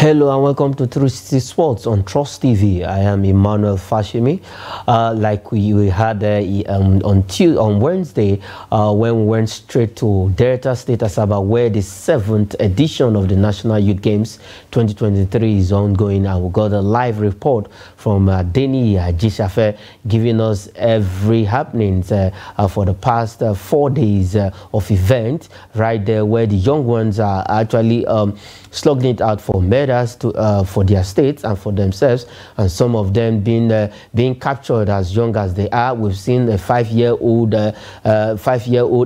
Hello and welcome to 360 Sports on Trust TV. I am Emmanuel Fashimi. Like we had on Wednesday, when we went straight to Delta State Asaba, where the 7th edition of the National Youth Games 2023 is ongoing, and we got a live report from Denny Ajishafe giving us every happening for the past 4 days of event right there, where the young ones are actually slugging it out for medals for their states and for themselves, and some of them being captured as young as they are. We've seen a 5-year-old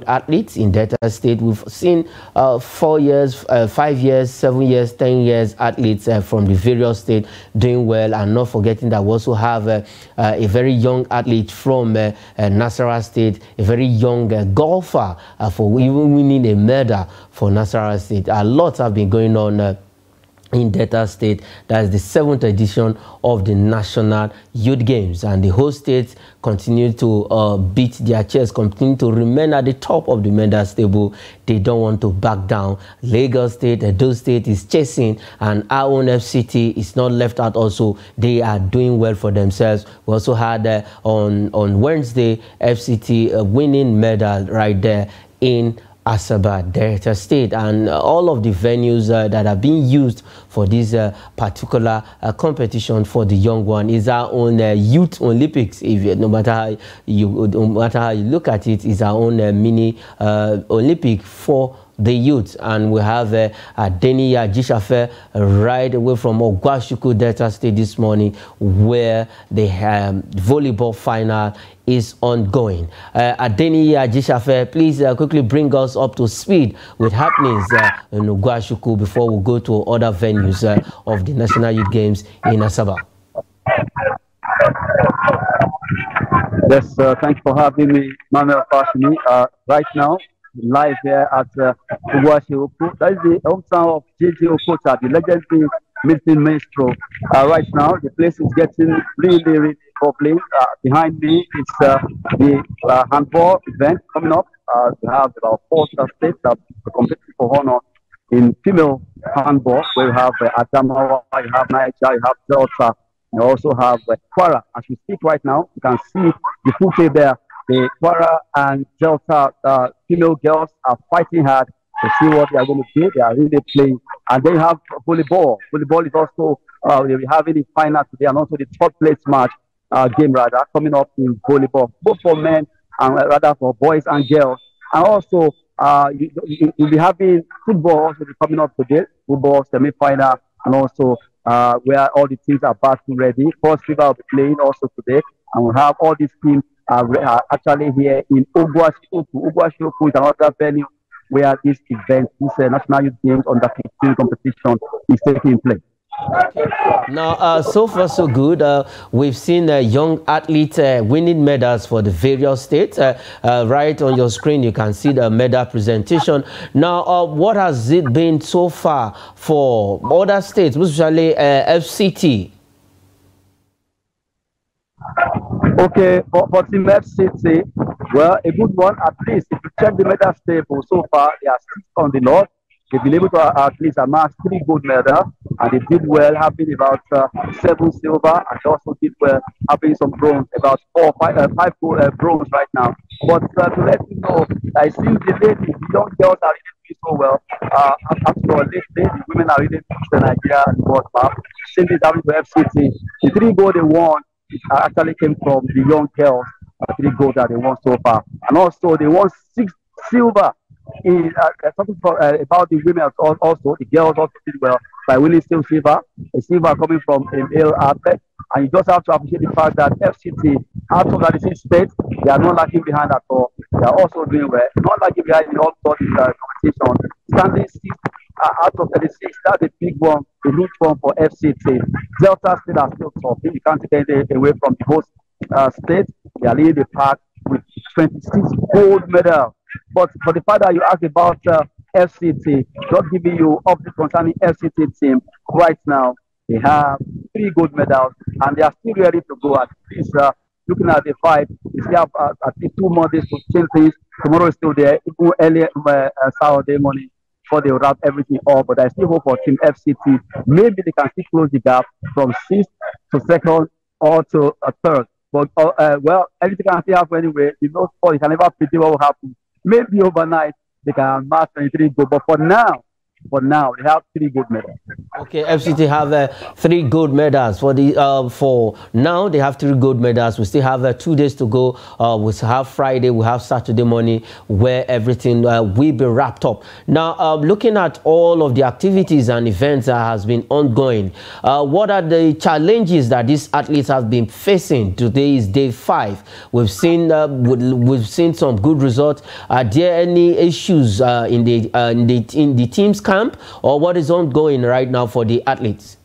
athletes in Delta State. We've seen 4 years, 5 years, 7 years, 10 years athletes from the various states doing well, and not forgetting that we also have a very young athlete from Nasarawa State, a very young golfer for even winning a medal for Nasarawa State. A lot have been going on in Delta State. That is the 7th edition of the National Youth Games, and the host states continue to beat their chest, continue to remain at the top of the medal table. They don't want to back down. Lagos State, Edo State is chasing, and our own FCT is not left out also. They are doing well for themselves. We also had on Wednesday, FCT winning medal right there in Asaba, Delta State, and all of the venues that are being used for this particular competition for the young one is our own Youth Olympics. No matter how you look at it, is our own mini Olympic for the youth. And we have Denny Ajishafe right away from Ogwashuku, Delta State this morning, where the volleyball final is ongoing. Denny Ajishafe, please quickly bring us up to speed with happenings in Ogwashuku before we go to other venues of the National Youth Games in Asaba. Yes, thank you for having me, Manuel Fashimi. Right now, live here at Ogwashuku. That is the hometown of JJ Okota, the legendary midfield maestro. Right now, the place is getting really bubbling. Behind me is the handball event coming up. We have about 4 states that are competing for honor in female handball, where you have Adamawa, you have Niger, you have Delta, you also have Kwara. As we speak right now, you can see the footage there. The Kwara and Delta female girls are fighting hard to see what they are going to do. They are really playing. And they have volleyball. Volleyball is also, we'll be having the final today, and also the third place match game rather coming up in volleyball, both for men and rather for boys and girls. And also, you'll be having football also coming up today, football semi-final, and also where all the teams are battle ready. First River will be playing also today, and we'll have all these teams are actually here in Ogwashuku. Ogwashuku is another venue where this event, this National Youth Games under 15 competition is taking place. Now, so far so good. We've seen young athletes winning medals for the various states. Right on your screen, you can see the medal presentation. Now, what has it been so far for other states, especially FCT? Okay, for Team FCT, well, a good one. At least if you check the medal table so far, they are 6 on the north. They've been able to at least amass 3 gold medals, and they did well, having about 7 silver, and also did well, having some bronze, about 5 gold bronze right now. But to let you know, I see the ladies, the young girls are really doing so well. After lately, the women are really pushing Nigeria and the world map. Same thing happening to FCT. The 3 gold they won actually came from the young girls, 3 gold that they won so far, and also they won 6 silver. In something about the women also, the girls also did well by winning still silver, a silver coming from male aspect. And you just have to appreciate the fact that FCT, out of 36 states, they are not lagging behind at all. They are also doing well, not lagging behind in all sorts of competition. Standing 6 out of 36, that's a big one, a huge one for FCT. Delta State are still tough. You can't take anything away from the host state. They are leading the pack with 26 gold medals. But for the fact that you asked about FCT, just giving you update concerning FCT team right now, they have 3 gold medals, and they are still ready to go. At least looking at the fight, they still have at least 2 more days to change things. Tomorrow is still there, even early Saturday morning before they wrap everything up. But I still hope for Team FCT. Maybe they can still close the gap from 6th to 2nd or to 3rd. But well, everything can still happen anyway. You know, you can never predict what will happen. Maybe overnight they can match 23 goals. But for now, they have 3 gold medals. Okay, FCT have 3 gold medals. For now, they have 3 gold medals. We still have 2 days to go. We still have Friday, we have Saturday morning, where everything will be wrapped up. Now, looking at all of the activities and events that has been ongoing, what are the challenges that these athletes have been facing? Today is day 5. We've seen some good results. Are there any issues in the team's camp, or what is ongoing right now for the athletes?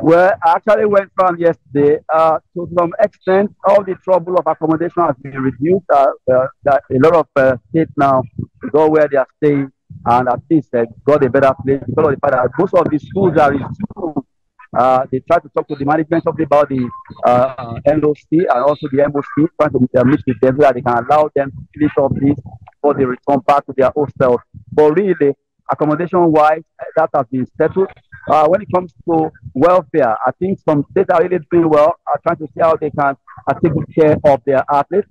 Well, I actually went around yesterday. To some extent, all the trouble of accommodation has been reduced. A lot of states now go where they are staying, and at least got a better place because of the fact that most of the schools are resumed. They try to talk to the management about the NOC and also the MOC, trying to meet with them so that they can allow them to finish up this before they return back to their hostels. But really, accommodation-wise, that has been settled. When it comes to welfare, I think some states are really doing well, trying to see how they can take good care of their athletes,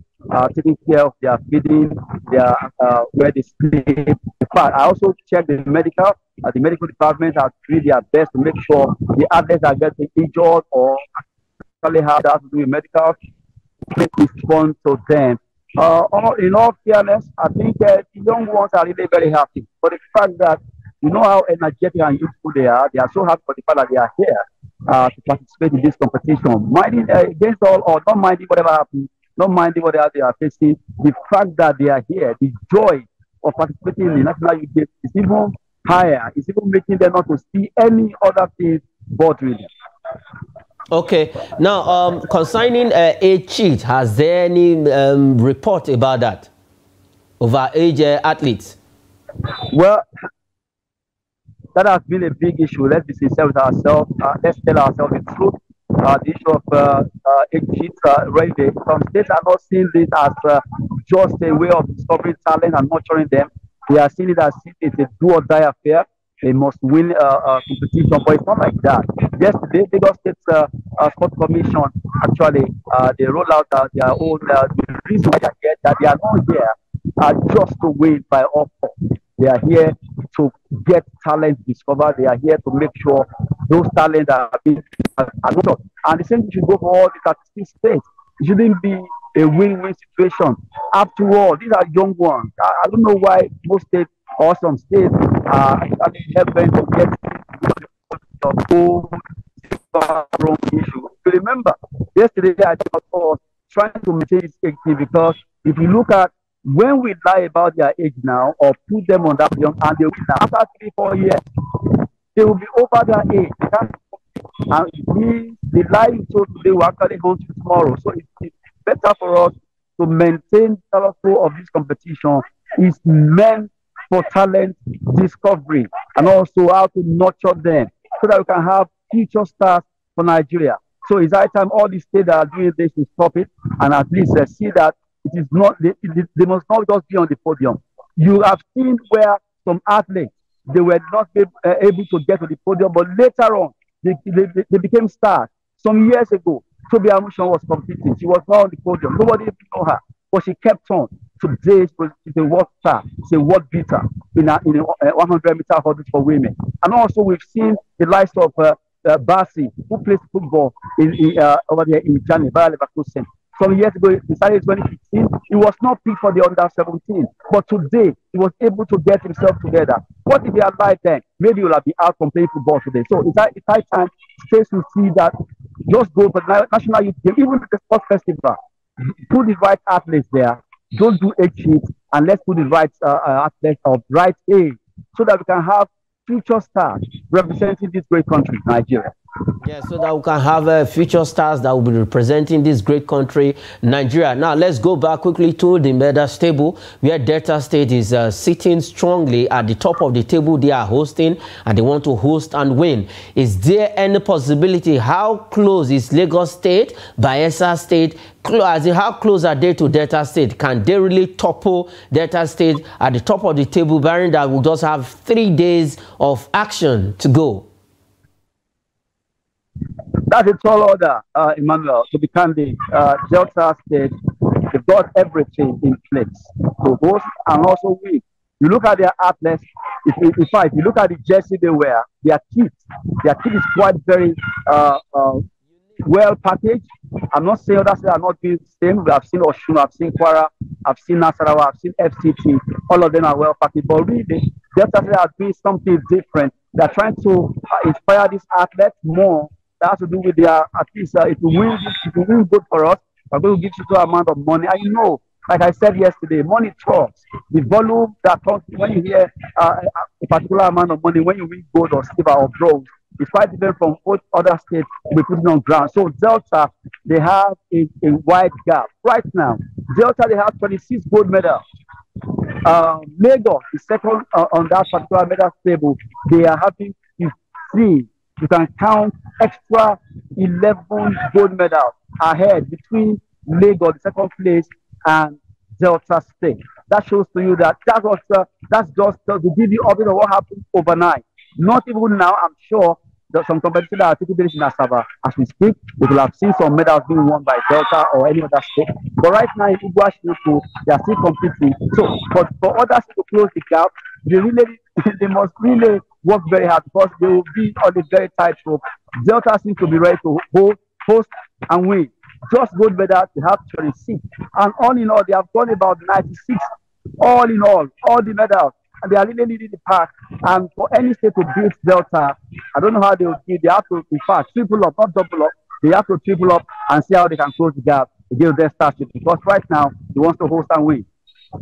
taking care of their feeding, their where they sleep. In fact, I also checked the medical. The medical department has really their best to make sure the athletes are getting injured or actually have that to do with medical respond to them. In all fairness, I think the young ones are really very happy. But the fact that you know how energetic and youthful they are so happy for the fact that they are here to participate in this competition. Minding against all or not minding whatever happens, not minding what they are facing, the fact that they are here, the joy of participating in the national youth games is even higher. It's even making them not to see any other things but really. Okay, now concerning age cheat, has there any report about that over age athletes? Well, that has been a big issue. Let's be sincere with ourselves. Let's tell ourselves the truth. The issue of age cheat, really, some states are not seeing this as just a way of discovering talent and nurturing them. They are seeing it as it's a do or die affair. They must win a competition, but it's not like that. Yesterday, Lagos State Sport Commission actually they rolled out their own. The reason why that they are not here just to win by all force. They are here to get talent discovered. They are here to make sure those talents are being nurtured. And the same thing should go for all the 36 states. It shouldn't be a win-win situation. After all, these are young ones. I don't know why most states or some states are actually helping to get the whole wrong issue. You remember, yesterday I was trying to maintain this age because if you look at when we lie about their age now or put them on that young and they win now, after 3-4 years, they will be over their age. And the lie you told today will actually go to tomorrow. So it's better for us to maintain the flow of this competition. It's meant for talent discovery and also how to nurture them so that we can have future stars for Nigeria. So it's high time all the states that are doing this to stop it and at least see that it is not they must not just be on the podium. You have seen where some athletes they were not able to get to the podium, but later on they became stars. Some years ago, Toby Amusan was competing. She was not on the podium. Nobody even know her, but she kept on. Today, she's a world star. She's a world beater in a 100-meter hurdles for women. And also, we've seen the likes of Bassi, who plays football over there in Germany, Bayer Leverkusen. Some years ago, he started 2015. He was not picked for the under-17, but today he was able to get himself together. What if he had died then? Maybe he would have been out from playing football today. So it's high time states to see that. Just go for the national youth game, even the sports festival. Put the right athletes there. Don't do age cheat, and let's put the right athletes of right age so that we can have future stars representing this great country, Nigeria. Yeah, so that we can have future stars that will be representing this great country, Nigeria. Now, let's go back quickly to the medal table, where Delta State is sitting strongly at the top of the table. They are hosting, and they want to host and win. Is there any possibility? How close is Lagos State, Bayelsa State? As in, how close are they to Delta State? Can they really topple Delta State at the top of the table, barring that we'll just have 3 days of action to go? That's a tall order, Emmanuel, to be candid. Delta State, they've got everything in place to host and also win. You look at their athletes, in fact, if you look at the jersey they wear, their kit is quite very well packaged. I'm not saying others are not doing the same. We have seen Oshun, I've seen Kwara, I've seen Nasarawa, I've seen FCT. All of them are well packaged. But really, Delta State are doing something different. They're trying to inspire these athletes more. That has to do with their, at least if we win good for us, we're going to give you a amount of money. And you know, like I said yesterday, money talks. The volume that comes when you hear a particular amount of money, when you win gold or silver or bronze, it's quite different from what other states we put on ground. So Delta, they have a wide gap. Right now, Delta, they have 26 gold medals. Lagos is second on that particular medal table. They are having 3. You can count extra 11 gold medals ahead between Lagos, the second place, and Delta State. That shows to you that that's just to give you a bit of what happened overnight. Not even now, I'm sure that some competitors are taking place in Asaba. As we speak, we will have seen some medals being won by Delta or any other state. But right now, in Iguachu, they are still competing. So, but for others to close the gap, they must really work very hard because they will be on a very tight rope. Delta seems to be ready to host and win. Just gold medals, they have 26. And all in all, they have gone about 96. All in all the medals. And they are really leading the pack. And for any state to beat Delta, I don't know how they will do. They have to, in fact, triple up, not double up. They have to triple up and see how they can close the gap against their starship. Because right now, they want to host and win.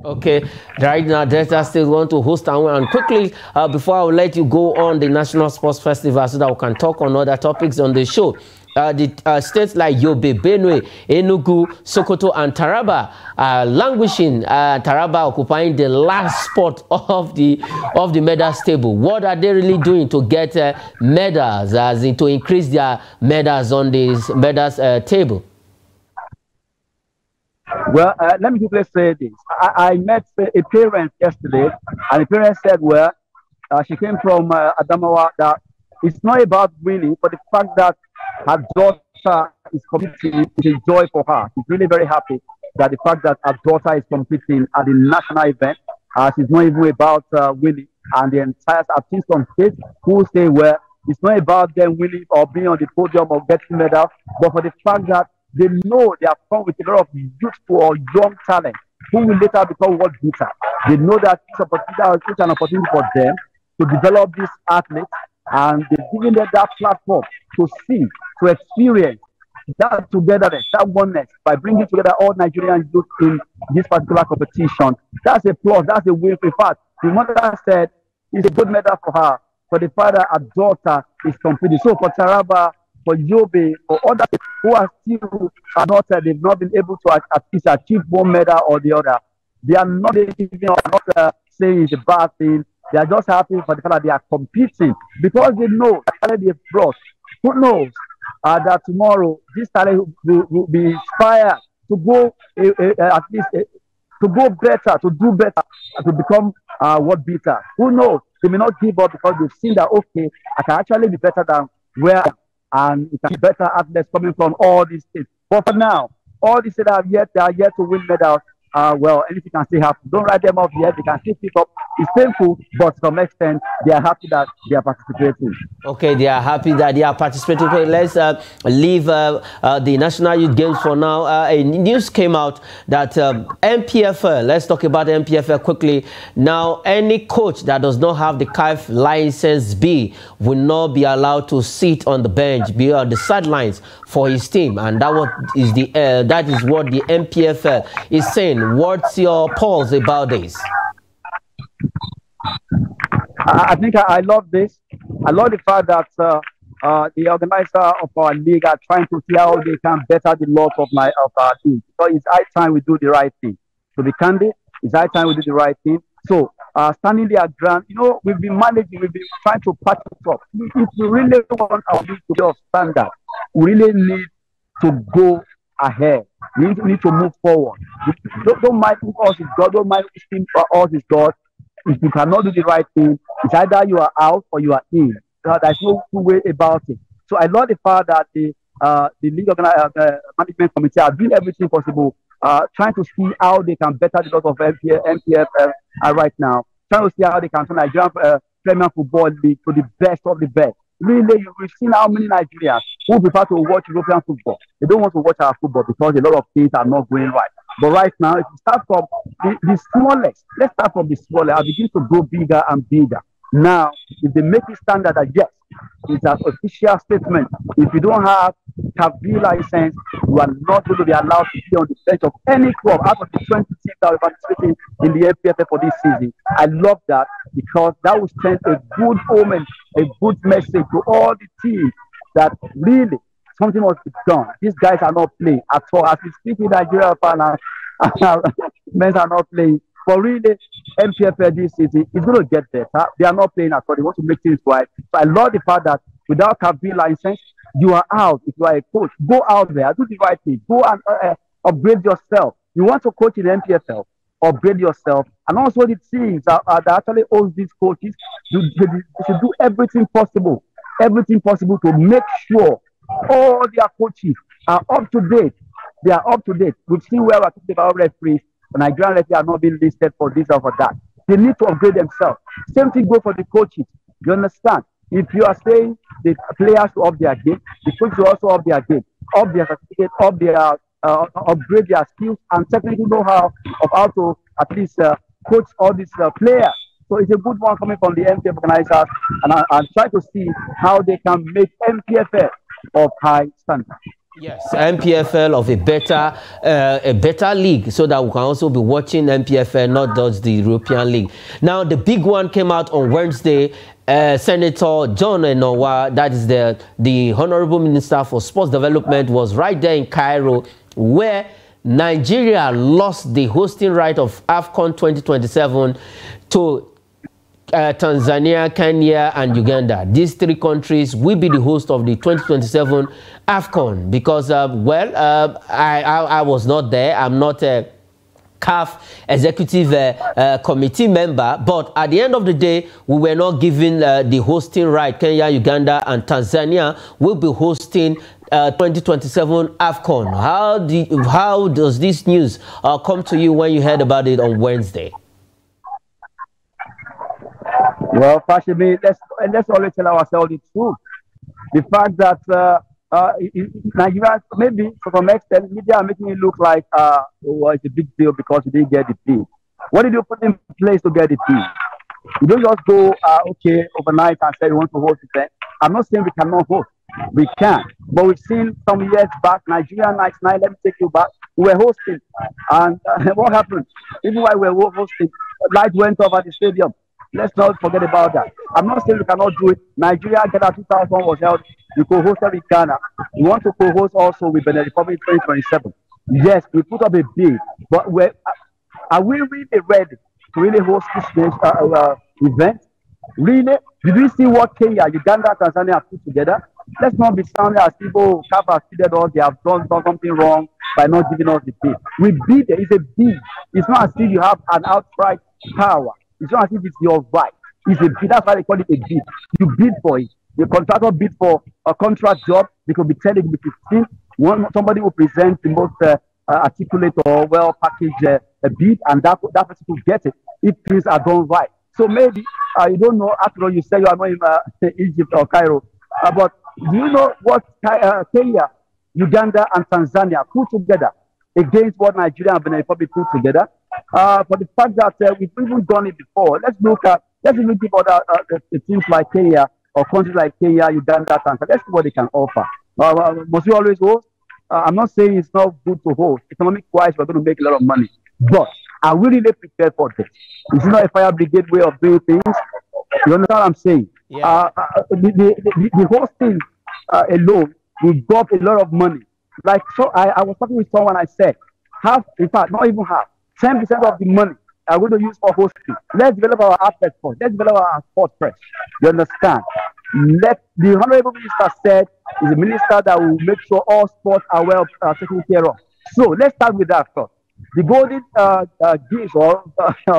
Okay, right now Delta State want to host and win. And quickly, before I will let you go on the National Sports Festival so that we can talk on other topics on the show. The states like Yobe, Benue, Enugu, Sokoto, and Taraba are languishing. Taraba occupying the last spot of the medals table. What are they really doing to get medals, as in to increase their medals on this medals table? Well, let me quickly say this. I met a parent yesterday, and the parent said, well, she came from Adamawa, that it's not about winning, but the fact that her daughter is competing is a joy for her. She's really very happy that the fact that her daughter is competing at the national event, she's not even about winning. And the entire, I've seen some states who say, well, it's not about them winning or being on the podium or getting medal, but for the fact that they know they have come with a lot of youthful or young talent who will later become world beater. They know that it's an opportunity for them to develop these athletes, and they're giving them that platform to see, to experience that togetherness, that oneness, by bringing together all Nigerian youth in this particular competition. That's a plus, that's a win. In fact, the mother said it's a good medal for her, for the father, her daughter is competing. So for Taraba, for Yobe, for others who are still they've not been able to at least achieve one medal or the other, they are not saying it's a bad thing. They are just happy for the fact that they are competing because they know the talent they've brought. Who knows that tomorrow this talent will be inspired to go at least to go better, to do better, to become world beater. Who knows? They may not give up because they've seen that, okay, I can actually be better than where I am, and it can be better athletes coming from all these states. But for now, all these states they are yet to win medals. Well, anything can still happen. Don't write them off yet. They can still pick up. It's painful, but to some extent, they are happy that they are participating. Okay, they are happy that they are participating. Okay, let's leave the National Youth Games for now. News came out that NPFL, let's talk about NPFL quickly. Now, any coach that does not have the CAF license B will not be allowed to sit on the bench, be on the sidelines for his team. And that is what the NPFL is saying. What's your pulse about this? I think I love this. I love the fact that the organizer of our league are trying to see how they can better the lot of our league. So it's high time we do the right thing. To be candid, it's high time we do the right thing. So standing their ground, we've been managing, we've been trying to patch it up. If we really want our league to be of standard, we really need to go ahead. We need to move forward. Don't mind if us is God, don't mind if us is God. If you cannot do the right thing, it's either you are out or you are in. There's no two way about it. So I love the fact that the league management committee are doing everything possible, trying to see how they can better the lot of MPF right now, trying to see how they can turn Nigerian Premier Football League to the best of the best. Really, we've seen how many Nigerians who prefer to watch European football. They don't want to watch our football because a lot of things are not going right. But right now, if you start from the smallest, let's start from the smallest, and begin to go bigger and bigger. Now, if they make it standard that yes, it's an official statement. If you don't have CAF license, you are not going to be allowed to be on the bench of any club out of the 20 teams that are participating in the MPFL for this season. I love that because that will send a good omen, a good message to all the teams that really something must be done. These guys are not playing at all. As we speak in Nigeria, men are not playing. But really, MPFL this season is going to get better. They are not playing at all. They want to make things right. So I love the fact that without CAF license, you are out. If you are a coach, go out there, do the right thing. Go and upgrade yourself. You want to coach in MPFL, upgrade yourself. And also the teams that actually own these coaches, they should do everything possible to make sure all their coaches are up to date. They are up to date. We've seen where we're talking about referees. The Nigerian referees are not being listed for this or for that. They need to upgrade themselves. Same thing goes for the coaches. You understand? If you are saying the players to up their game, the coaches will also up their game, up their certificate, upgrade their skills and technical know-how of how to at least coach all these players. So it's a good one coming from the MPFL organizers, and I'm trying to see how they can make MPFL of high standard. Yes, MPFL of a better league, so that we can also be watching MPFL, not just the European League. Now, the big one came out on Wednesday. Senator John Enowa, that is the Honorable Minister for Sports Development, was right there in Cairo, where Nigeria lost the hosting right of AFCON 2027 to Tanzania, Kenya, and Uganda. These three countries will be the host of the 2027 AFCON because, I was not there. I'm not a CAF executive committee member, but at the end of the day, we were not given the hosting right. Kenya, Uganda, and Tanzania will be hosting 2027 AFCON. How does this news come to you when you heard about it on Wednesday? Well, Fashimi, let's always tell ourselves the truth. The fact that Nigeria, maybe to some extent, media are making it look like it's a big deal because we didn't get the bid. What did you put in place to get the bid? You don't just go, overnight and say you want to host it. I'm not saying we cannot host. We can. But we've seen some years back, Nigeria Nights 9, let me take you back, we were hosting. And what happened? Even while we were hosting, light went off at the stadium. Let's not forget about that. I'm not saying we cannot do it. Nigeria Ghana 2000 was held. We co-hosted with Ghana. We want to co-host also with Benin Republic 2027. Yes, we put up a bid, but are we really ready to really host this event? Really? Did we see what Kenya, Uganda, Tanzania have put together? Let's not be sounding as people have cheated us. They have done something wrong by not giving us the bid. We bid. It's a bid. It's not as if you have an outright power. It's not as if it's your right. It's a bid. That's why they call it a bid. You bid for it. The contractor bid for a contract job. They could be 10, it could be 15. Somebody will present the most articulate or well-packaged bid, and that person will get it if things are done right. So maybe, you don't know, after all, you say you are not in Egypt or Cairo, but do you know what Kenya, Uganda, and Tanzania put together against what Nigeria and Benin Republic put together? For the fact that we've even done it before, let's even give other teams like Kenya or countries like Kenya, Uganda, Tanzania. Let's see what they can offer. Must we always host? I'm not saying it's not good to host. Economic-wise, we're going to make a lot of money. But are we really prepared for this? It's not a fire brigade way of doing things. You understand what I'm saying? Yeah. The hosting alone will drop a lot of money. Like, so I was talking with someone, I said, half, in fact, not even half, 10% of the money are going to use for hosting. Let's develop our athletes first. Let's develop our sport first. You understand? Let the Honorable Minister said is a minister that will make sure all sports are well taken care of. So let's start with that first. The golden geese or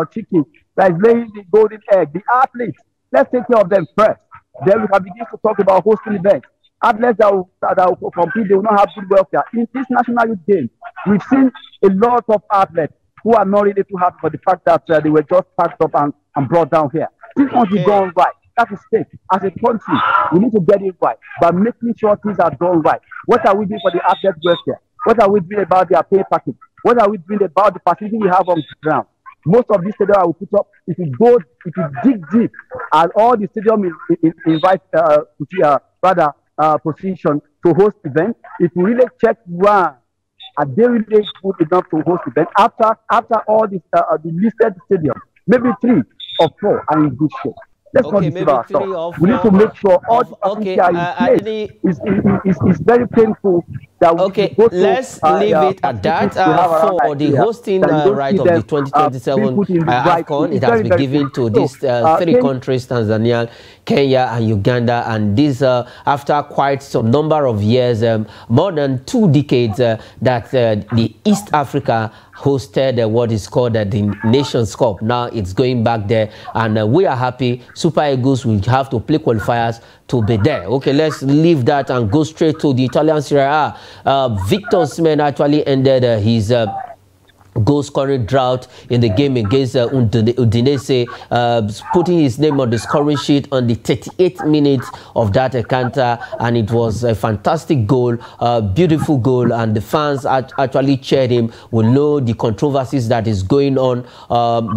chicken that is laying the golden egg, the athletes, let's take care of them first. Then we can begin to talk about hosting events. Athletes that will compete, they will not have good welfare. In this national youth game, we've seen a lot of athletes who are not really too happy for the fact that they were just packed up and brought down here. This must be done right. As a state, as a country, we need to get it right by making sure things are done right. What are we doing for the athletes' welfare? What are we doing about their pay package? What are we doing about the facility we have on the ground? Most of these stadiums I will put up, if you dig deep, and all the stadium invite position to host events, if you really check one, are they really good enough to host events? After all the listed stadiums, maybe 3 or 4 are in good shape. Let's not deceive ourselves. We need to make sure all the facilities are in place. It's very painful that we let's leave it at that. For the hosting right of the 2027 AFCON, it has been given to these 3 countries, Tanzania, Kenya, and Uganda. And this after quite some number of years, more than 2 decades, that the East Africa hosted what is called the Nations Cup. Now it's going back there, and we are happy. Super Eagles will have to play qualifiers to be there. Okay, let's leave that and go straight to the Italian Serie A. Victor Osimhen actually ended his goal scoring drought in the game against Udinese, putting his name on the scoring sheet on the 38th minute of that encounter, and it was a fantastic goal, beautiful goal, and the fans actually cheered him. We know the controversies that is going on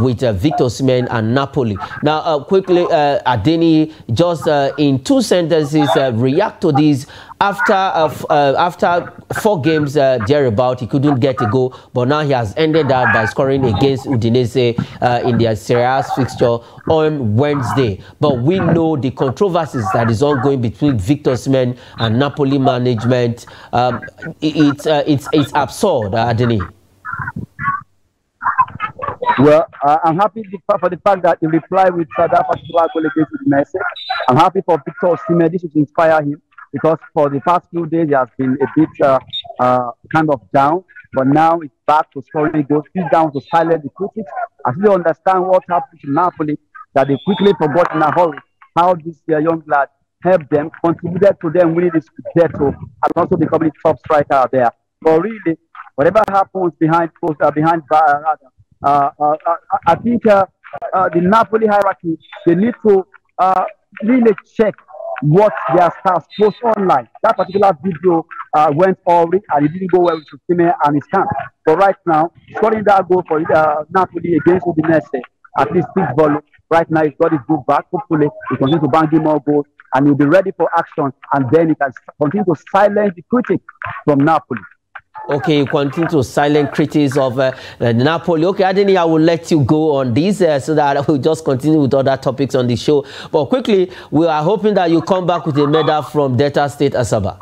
with Victor Osimhen and Napoli. Now, quickly, Adeni, just in 2 sentences, react to this. After 4 games thereabout, he couldn't get a goal, but now he has ended that by scoring against Udinese in their Serie A fixture on Wednesday. But we know the controversies that is ongoing between Victor Osimhen and Napoli management. It's absurd, Adeni. Well, I'm happy for the fact that he replied with that particular goal against Udinese. I'm happy for Victor Osimhen. This will inspire him, because for the past few days he has been a bit kind of down, but now it's back to scoring goals. He's down to silence the critics. I still understand what happened to Napoli, that they quickly forgot in a hurry how this young lad helped them, contributed to them winning this Scudetto, and also becoming top striker there. But really, whatever happens behind I think the Napoli hierarchy, they need to really check what their stars post online. That particular video went already, and it didn't go well with Osimhen and his camp. But right now, scoring that goal for Napoli against Udinese, at least 6 volume. Right now, he's got his boot back. Hopefully, he continues to bang in more goals, and he'll be ready for action. And then he can continue to silence the critics from Napoli. Okay, you continue to silent critics of Napoli. Okay, Adeni, I will let you go on this so that I will just continue with other topics on the show. But quickly, we are hoping that you come back with a medal from Delta State Asaba.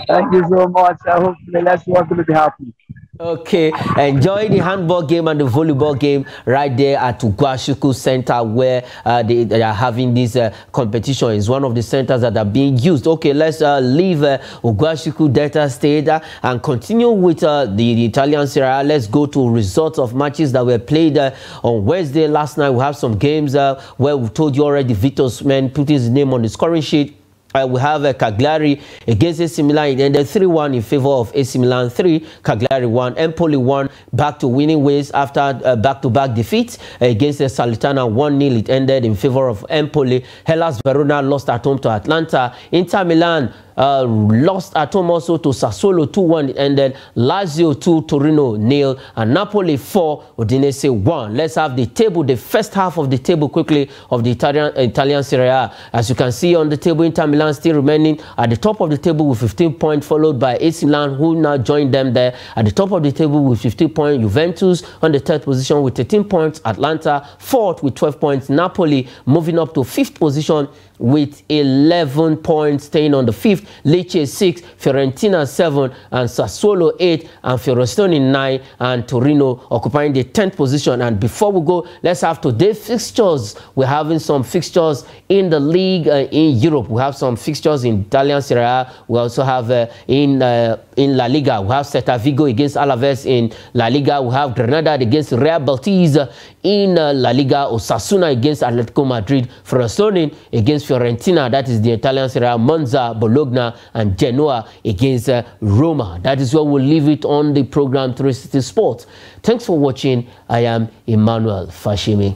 Thank you so much. I hope let's work to be happy. Okay, enjoy the handball game and the volleyball game right there at Ugwashiku Center, where they are having this competition. It's one of the centers that are being used. Okay, let's leave Ugwashiku Delta State and continue with the Italian Serie A. Let's go to results of matches that were played on Wednesday. Last night we have some games where we told you already Victor Osimhen put his name on the scoring sheet. We have Cagliari against AC Milan. It ended 3-1 in favor of AC Milan. 3, Cagliari 1. Empoli 1, back to winning ways after back-to-back defeats against Salernitana. 1-0. It ended in favor of Empoli. Hellas Verona lost at home to Atlanta. Inter Milan lost at home also to Sassuolo 2-1, and then Lazio 2, Torino 0, and Napoli 4, Udinese 1. Let's have the table, the first half of the table quickly of the Italian Serie A. As you can see on the table, Inter Milan still remaining at the top of the table with 15 points, followed by AC Milan, who now joined them there at the top of the table with 15 points. Juventus on the third position with 13 points. Atlanta fourth with 12 points. Napoli moving up to fifth position with 11 points, staying on the fifth. Lecce 6, Fiorentina 7, and Sassuolo 8, and Fiorentina 9, and Torino occupying the 10th position. And before we go, let's have today's fixtures. We're having some fixtures in the league in Europe. We have some fixtures in Italian Serie A. We also have in La Liga. We have Celta Vigo against Alaves in La Liga. We have Granada against Real Betis in La Liga. Osasuna against Atletico Madrid. Frosinone against Fiorentina, that is the Italian Serie A. Monza, Bologna, and Genoa against Roma. That is where we'll leave it on the program 360 Sports. Thanks for watching. I am Emmanuel Fashimi.